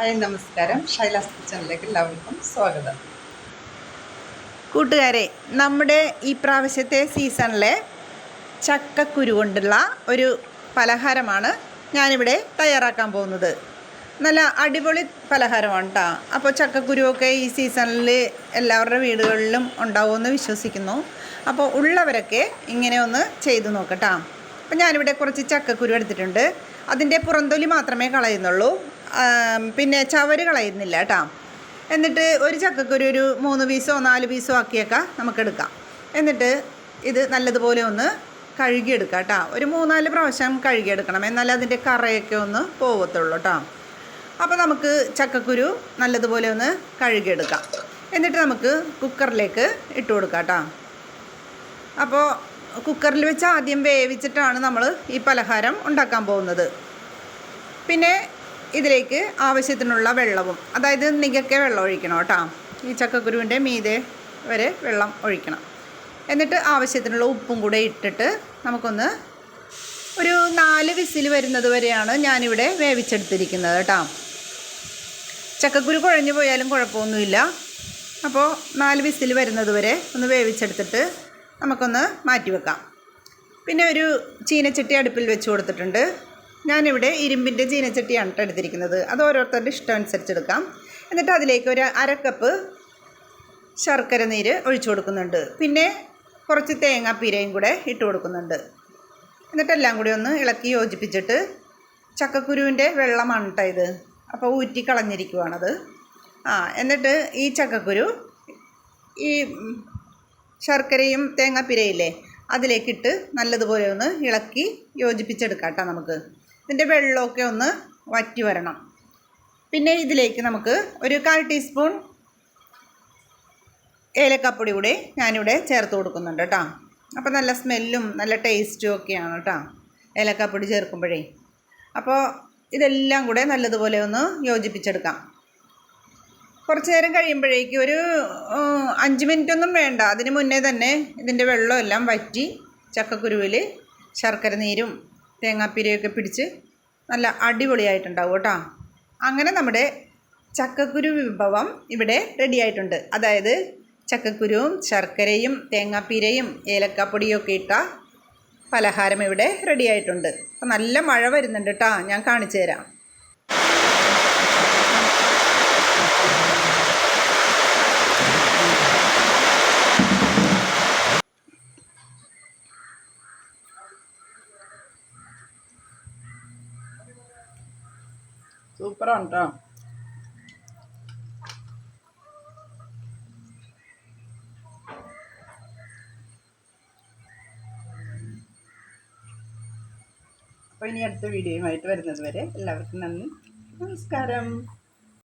Hi നമസ്കാരം. ഷൈലാസ് കിച്ചണിലേക്ക് എല്ലാവർക്കും സ്വാഗതം. കൂട്ടുകാരെ, നമ്മുടെ ഈ പ്രാവശ്യത്തെ സീസണിലെ ചക്കക്കുരു കൊണ്ടുള്ള ഒരു പലഹാരമാണ് ഞാനിവിടെ തയ്യാറാക്കാൻ പോകുന്നത്. നല്ല അടിപൊളി പലഹാരമാണ് കേട്ടോ. അപ്പോൾ ചക്കക്കുരുവൊക്കെ ഈ സീസണിൽ എല്ലാവരുടെ വീടുകളിലും ഉണ്ടാവുമെന്ന് വിശ്വസിക്കുന്നു. അപ്പോൾ ഉള്ളവരൊക്കെ ഇങ്ങനെ ഒന്ന് ചെയ്തു നോക്കട്ടോ. അപ്പോൾ ഞാനിവിടെ കുറച്ച് ചക്കക്കുരു എടുത്തിട്ടുണ്ട്. അതിൻ്റെ പുറന്തൊലി മാത്രമേ കളയുന്നുള്ളൂ, പിന്നെ ചവര് കളയുന്നില്ല കേട്ടോ. എന്നിട്ട് ഒരു ചക്കക്കുരു ഒരു 3 പീസോ 4 പീസോ ആക്കിയൊക്കെ നമുക്കെടുക്കാം. എന്നിട്ട് ഇത് നല്ലതുപോലെ ഒന്ന് കഴുകിയെടുക്കാം കേട്ടോ. ഒരു 3-4 പ്രാവശ്യം കഴുകിയെടുക്കണം, എന്നാലേ അതിൻ്റെ കറയൊക്കെ ഒന്ന് പോകത്തുള്ളൂ കേട്ടോ. അപ്പോൾ നമുക്ക് ചക്കക്കുരു നല്ലതുപോലെ ഒന്ന് കഴുകിയെടുക്കാം. എന്നിട്ട് നമുക്ക് കുക്കറിലേക്ക് ഇട്ട് കൊടുക്കാം കേട്ടോ. അപ്പോൾ കുക്കറിൽ വെച്ച് ആദ്യം വേവിച്ചിട്ടാണ് നമ്മൾ ഈ പലഹാരം ഉണ്ടാക്കാൻ പോകുന്നത്. പിന്നെ ഇതിലേക്ക് ആവശ്യത്തിനുള്ള വെള്ളവും, അതായത് നികക്കെ വെള്ളം ഒഴിക്കണം കേട്ടോ. ഈ ചക്കക്കുരുവിൻ്റെ മീതെ വരെ വെള്ളം ഒഴിക്കണം. എന്നിട്ട് ആവശ്യത്തിനുള്ള ഉപ്പും കൂടെ ഇട്ടിട്ട് നമുക്കൊന്ന് ഒരു 4 വിസിൽ വരുന്നത് വരെയാണ് ഞാനിവിടെ വേവിച്ചെടുത്തിരിക്കുന്നത് കേട്ടോ. ചക്കക്കുരു കുഴഞ്ഞു പോയാലും കുഴപ്പമൊന്നുമില്ല. അപ്പോൾ 4 വിസിൽ വരുന്നത് വരെ ഒന്ന് വേവിച്ചെടുത്തിട്ട് നമുക്കൊന്ന് മാറ്റി വെക്കാം. പിന്നെ ഒരു ചീനച്ചട്ടി അടുപ്പിൽ വെച്ച് കൊടുത്തിട്ടുണ്ട്. ഞാനിവിടെ ഇരുമ്പിൻ്റെ ചീനച്ചട്ടിയാണ് എടുത്തിരിക്കുന്നത്. അത് ഓരോരുത്തരുടെ ഇഷ്ടം അനുസരിച്ചെടുക്കാം. എന്നിട്ട് അതിലേക്ക് ഒരു 1/2 കപ്പ് ശർക്കര നീര് ഒഴിച്ചു കൊടുക്കുന്നുണ്ട്. പിന്നെ കുറച്ച് തേങ്ങാപ്പീരയും കൂടെ ഇട്ട് കൊടുക്കുന്നുണ്ട്. എന്നിട്ടെല്ലാം കൂടി ഒന്ന് ഇളക്കി യോജിപ്പിച്ചിട്ട്, ചക്കക്കുരുവിൻ്റെ വെള്ളമാണ് കേട്ടോ ഇത്, അപ്പോൾ ഊറ്റി കളഞ്ഞിരിക്കുവാണത്. എന്നിട്ട് ഈ ചക്കക്കുരു ഈ ശർക്കരയും തേങ്ങാപ്പീരയില്ലേ അതിലേക്കിട്ട് നല്ലതുപോലെ ഒന്ന് ഇളക്കി യോജിപ്പിച്ചെടുക്കാം കേട്ടോ. നമുക്ക് ഇതിൻ്റെ വെള്ളമൊക്കെ ഒന്ന് വറ്റി വരണം. പിന്നെ ഇതിലേക്ക് നമുക്ക് ഒരു 1/4 ടീസ്പൂൺ ഏലക്കാപ്പൊടി കൂടി ഞാനിവിടെ ചേർത്ത് കൊടുക്കുന്നുണ്ട് കേട്ടോ. അപ്പോൾ നല്ല സ്മെല്ലും നല്ല ടേസ്റ്റും ഒക്കെയാണ് കേട്ടോ ഏലക്കാപ്പൊടി ചേർക്കുമ്പോഴേ. അപ്പോൾ ഇതെല്ലാം കൂടെ നല്ലതുപോലെ ഒന്ന് യോജിപ്പിച്ചെടുക്കാം. കുറച്ച് നേരം കഴിയുമ്പോഴേക്കും ഒരു 5 മിനിറ്റൊന്നും വേണ്ട, അതിന് മുന്നേ തന്നെ ഇതിൻ്റെ വെള്ളമെല്ലാം വറ്റി ചക്കക്കുരുവിൽ ശർക്കര നീരും തേങ്ങാപ്പീരയൊക്കെ പിടിച്ച് നല്ല അടിപൊളിയായിട്ടുണ്ടാവും കേട്ടോ. അങ്ങനെ നമ്മുടെ ചക്കക്കുരു വിഭവം ഇവിടെ റെഡി ആയിട്ടുണ്ട്. അതായത് ചക്കക്കുരുവും ശർക്കരയും തേങ്ങാപ്പീരയും ഏലക്കാപ്പൊടിയൊക്കെ ഇട്ട പലഹാരം ഇവിടെ റെഡി ആയിട്ടുണ്ട്. അപ്പോൾ നല്ല മഴ വരുന്നുണ്ട് കേട്ടോ, ഞാൻ കാണിച്ചു തരാം. സൂപ്പറാണ് കേട്ടോ. അപ്പോൾ ഇനി അടുത്ത വീഡിയോയുമായിട്ട് വരുന്നത് വരെ എല്ലാവർക്കും നന്ദി, നമസ്കാരം.